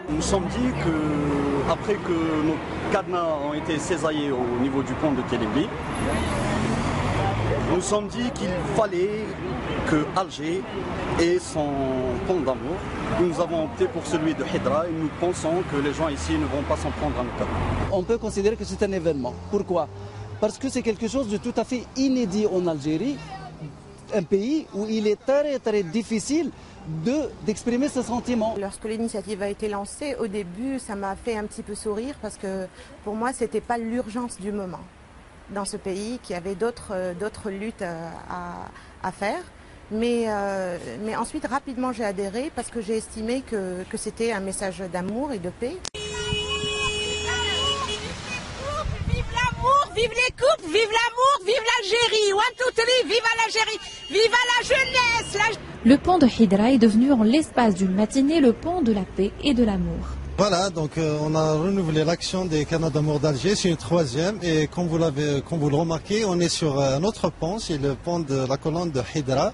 Nous sommes dit que, après que nos cadenas ont été cisaillés au niveau du pont de Kélimbi, nous sommes dit qu'il fallait que Alger ait son pont d'amour. Nous avons opté pour celui de Hidra et nous pensons que les gens ici ne vont pas s'en prendre à nos cadenas. On peut considérer que c'est un événement. Pourquoi? Parce que c'est quelque chose de tout à fait inédit en Algérie, un pays où il est très difficile d'exprimer ses sentiments. Lorsque l'initiative a été lancée, au début, ça m'a fait un petit peu sourire parce que pour moi, ce n'était pas l'urgence du moment dans ce pays, qui avait d'autres luttes à faire. Mais ensuite, rapidement, j'ai adhéré parce que j'ai estimé que c'était un message d'amour et de paix. Vive l'amour, vive les couples, vive l'amour, vive l'Algérie. One, two, three, vive l'Algérie, vive la jeunesse. Le pont de Hidra est devenu en l'espace d'une matinée le pont de la paix et de l'amour. Voilà, donc on a renouvelé l'action des canaux d'amour d'Alger, c'est une troisième et comme vous le remarquez, on est sur un autre pont, c'est le pont de la colonne de Hidra,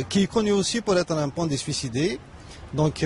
qui est connu aussi pour être un pont des suicidés. Donc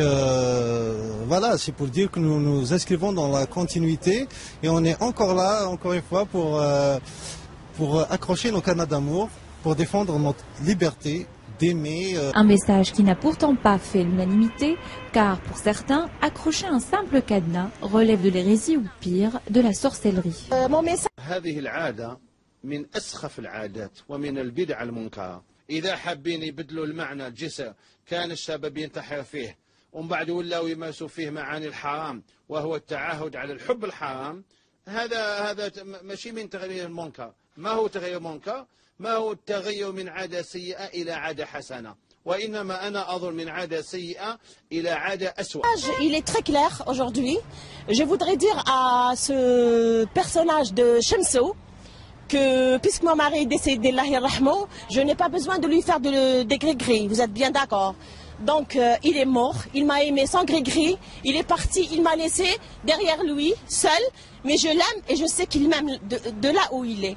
voilà, c'est pour dire que nous nous inscrivons dans la continuité et on est encore là, encore une fois, pour accrocher nos canaux d'amour, pour défendre notre liberté d'aimer. Un message qui n'a pourtant pas fait l'unanimité, car pour certains, accrocher un simple cadenas relève de l'hérésie ou pire, de la sorcellerie. Mon message. هذه العادة من أسخف العادات ومن البدع المنكرة. إذا حابين يبدلوا المعنى الجسر كان الشباب ينتحر فيه ومن بعد ولاو يمارسوا فيه معاني الحرام وهو التعهد على الحب الحرام. هذا ماشي من تغيير المنكر. ما هو تغيير منكر؟ ما هو التغير من عادة سيئة إلى عادة حسنة وإنما أنا أظن من عادة سيئة إلى عادة أسوأ. Il est très clair aujourd'hui. Je voudrais dire à ce personnage de Shamso que puisque mon mari est décédé, je n'ai pas besoin de lui faire des gris-gris. Vous êtes bien d'accord? Donc il est mort, il m'a aimé sans gris-gris, il est parti, il m'a laissé derrière lui, seul, mais je l'aime et je sais qu'il m'aime de là où il est.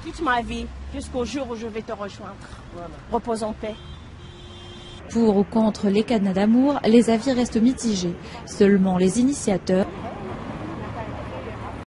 Toute ma vie, jusqu'au jour où je vais te rejoindre. Repose en paix. Pour ou contre les cadenas d'amour, les avis restent mitigés. Seulement les initiateurs